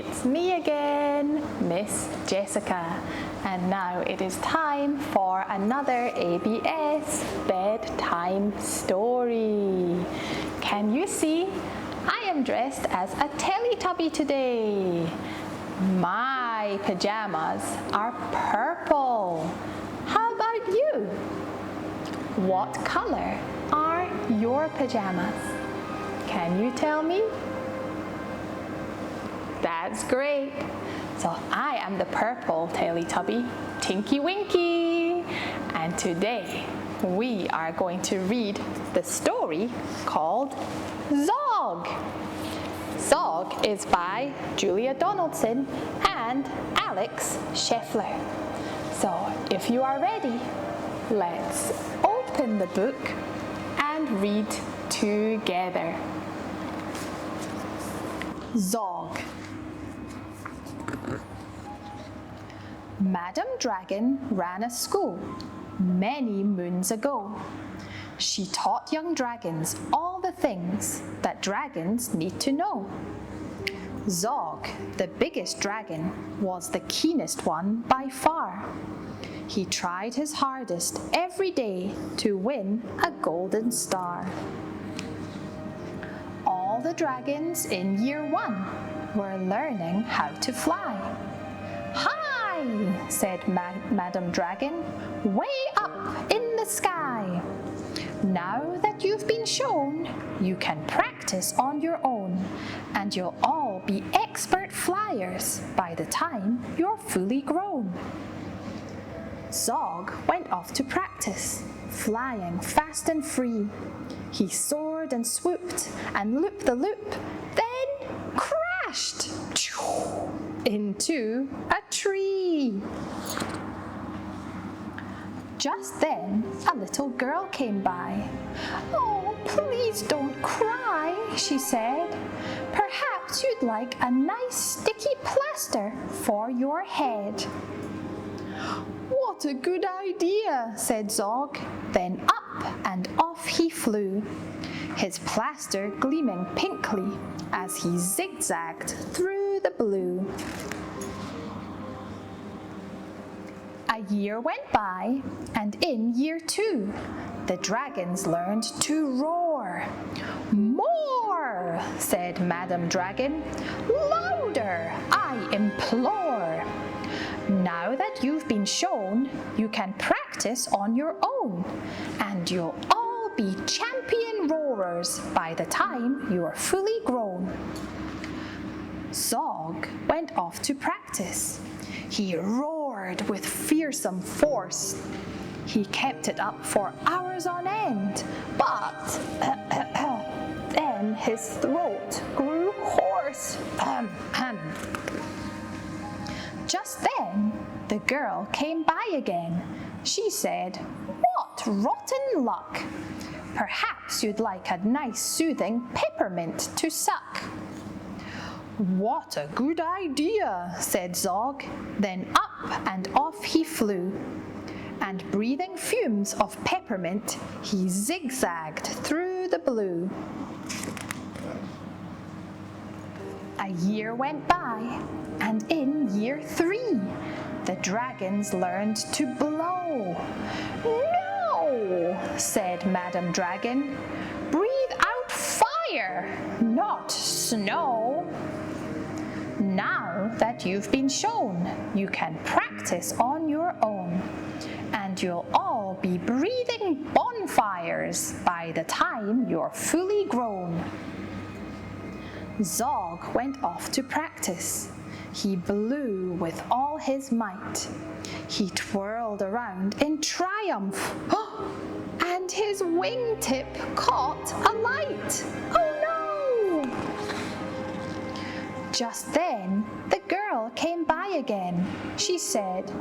it's me again, Miss Jessica, and now it is time for another ABS Bedtime Story. Can you see? I am dressed as a Teletubby today. My pajamas are purple. How about you? What color are your pajamas? Can you tell me? That's great. So I am the purple Teletubby, Tinky Winky. And today we are going to read the story called Z0G. Z0G is by Julia Donaldson and Alex Scheffler. So if you are ready, let's open the book and read together. Z0G. Madam Dragon ran a school many moons ago. She taught young dragons all the things that dragons need to know. Z0G, the biggest dragon, was the keenest one by far. He tried his hardest every day to win a golden star. All the dragons in year 1 were learning how to fly. "Hi," said Madam Dragon, "way up in the sky. Now that you've been shown, you can practice on your own, and you'll all be expert flyers by the time you're fully grown." Z0G went off to practice, flying fast and free. He soared and swooped and looped the loop, then crashed into a tree. Just then, a little girl came by. "Oh, please don't cry," she said. "Perhaps you'd like a nice sticky plaster for your head." "What a good idea," said Z0G. Then up and off he flew, his plaster gleaming pinkly as he zigzagged through the blue. A year went by, and in year 2, the dragons learned to roar. "More," said Madam Dragon. "Louder, I implore. Now that you've been shown, you can practice on your own, and you'll all be champion roarers by the time you're fully grown." Z0G went off to practice. He roared with fearsome force. He kept it up for hours on end, but then his throat grew hoarse. Just then, the girl came by again. She said, "What rotten luck! Perhaps you'd like a nice soothing peppermint to suck." "What a good idea," said Z0G. Then up and off he flew, and breathing fumes of peppermint, he zigzagged through the blue. A year went by, and in year 3, the dragons learned to blow. "No," said Madam Dragon. "Breathe out fire, not snow. Now that you've been shown, you can practice on your own, and you'll all be breathing bonfires by the time you're fully grown." Z0G went off to practice. He blew with all his might. He twirled around in triumph, and his wingtip caught alight. "Oh no!" Just then, the girl came by again. She said,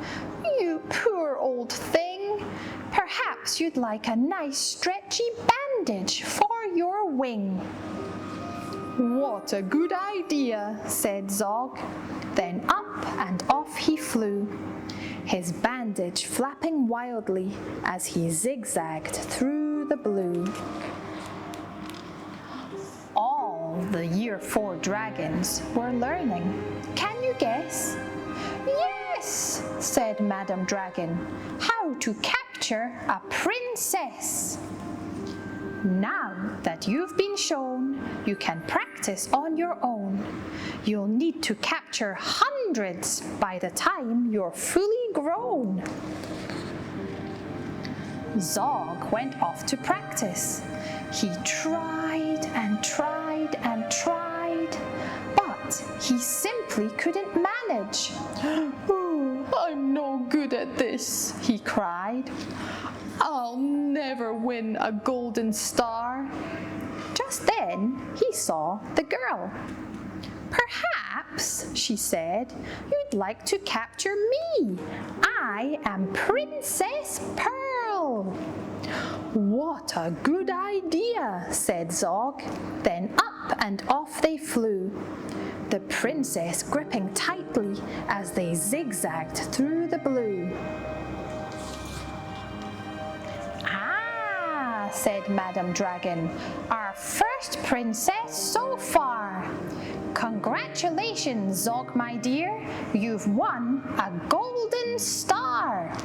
"You poor old thing, perhaps you'd like a nice stretchy bandage for your wing." "What a good idea," said Z0G. Then up and off he flew, his bandage flapping wildly as he zigzagged through the blue. All all the Year 4 dragons were learning. Can you guess? Yes, said Madam Dragon. How to capture a princess. Now that you've been shown, you can practice on your own. You'll need to capture hundreds by the time you're fully grown. Zog went off to practice. He tried and tried and tried, but he simply couldn't manage. Oh, I'm no good at this, he cried. I'll never win a golden star. Just then he saw the girl. Perhaps, she said, you'd like to capture me. I am Princess Pearl. What a good idea, said Zog. Then up and off they flew, the princess gripping tightly as they zigzagged through the blue. Ah, said Madam Dragon, our first princess so far. Congratulations, Zog, my dear. You've won a golden star.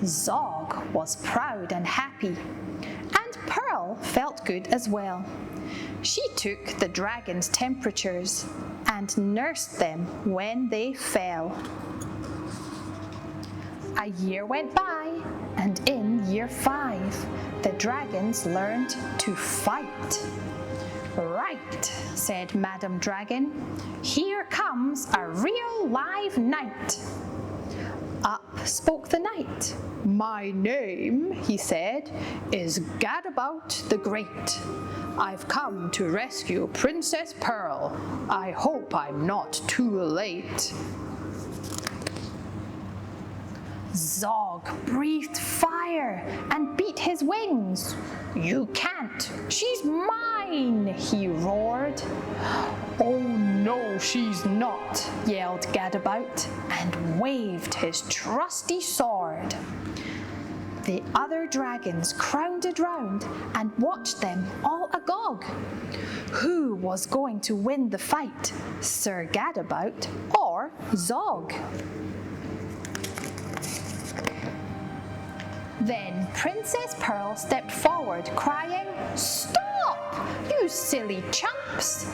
Zog was proud and happy, and Pearl felt good as well. She took the dragon's temperatures and nursed them when they fell. A year went by, and in Year 5, the dragons learned to fight. Right, said Madam Dragon. Here comes a real live knight. Up spoke the knight. My name, he said, is Gadabout the Great. I've come to rescue Princess Pearl. I hope I'm not too late. Zog breathed fire and beat his wings. You can't, she's mine, he roared. Oh no, she's not, yelled Gadabout and waved his trusty sword. The other dragons crowded round and watched them all agog. Who was going to win the fight, Sir Gadabout or Zog? Then Princess Pearl stepped forward, crying, Stop, you silly chumps!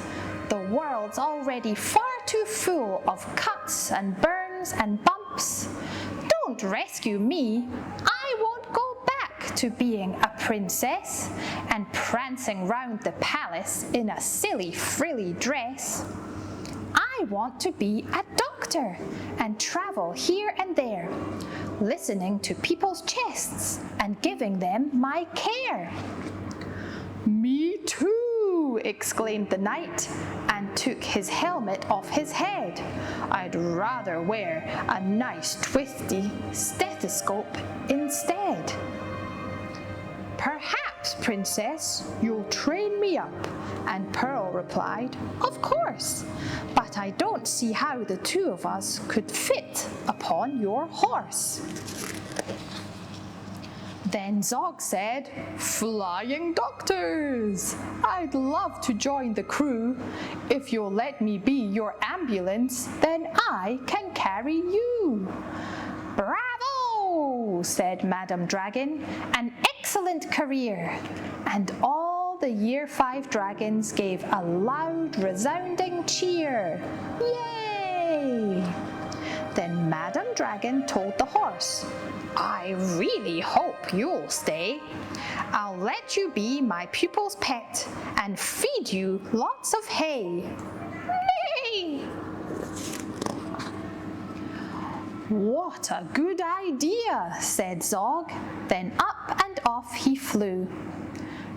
The world's already far too full of cuts and burns and bumps. Don't rescue me. I won't go back to being a princess and prancing round the palace in a silly frilly dress. I want to be a doctor and travel here and there, listening to people's chests and giving them my care. Me too, exclaimed the knight and took his helmet off his head. I'd rather wear a nice twisty stethoscope instead. Perhaps, Princess, you'll train me up. And Pearl replied, Of course, but I don't see how the two of us could fit upon your horse. Then Zog said, Flying doctors! I'd love to join the crew. If you'll let me be your ambulance, then I can carry you. Bravo! Said Madam Dragon. An excellent career. And all the Year 5 dragons gave a loud, resounding cheer. Yay! Then Madam Dragon told the horse, I really hope you'll stay. I'll let you be my pupil's pet and feed you lots of hay. Nay! What a good idea, said Zog. Then up and off he flew,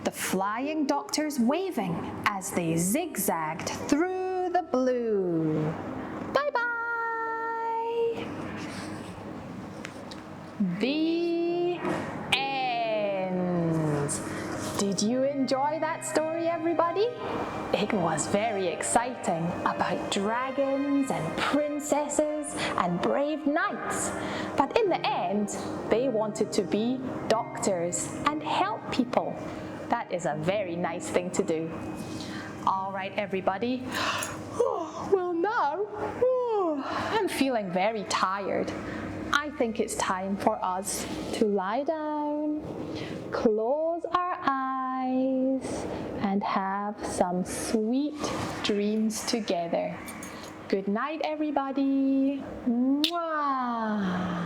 the flying doctors waving as they zigzagged through the blue. Bye-bye! The end. Did you enjoy that story, everybody? It was very exciting about dragons and princesses and brave knights. But in the end, they wanted to be doctors and help people. That is a very nice thing to do. All right, everybody. Well, now I'm feeling very tired. I think it's time for us to lie down, close our eyes, and have some sweet dreams together. Good night, everybody. Mwah.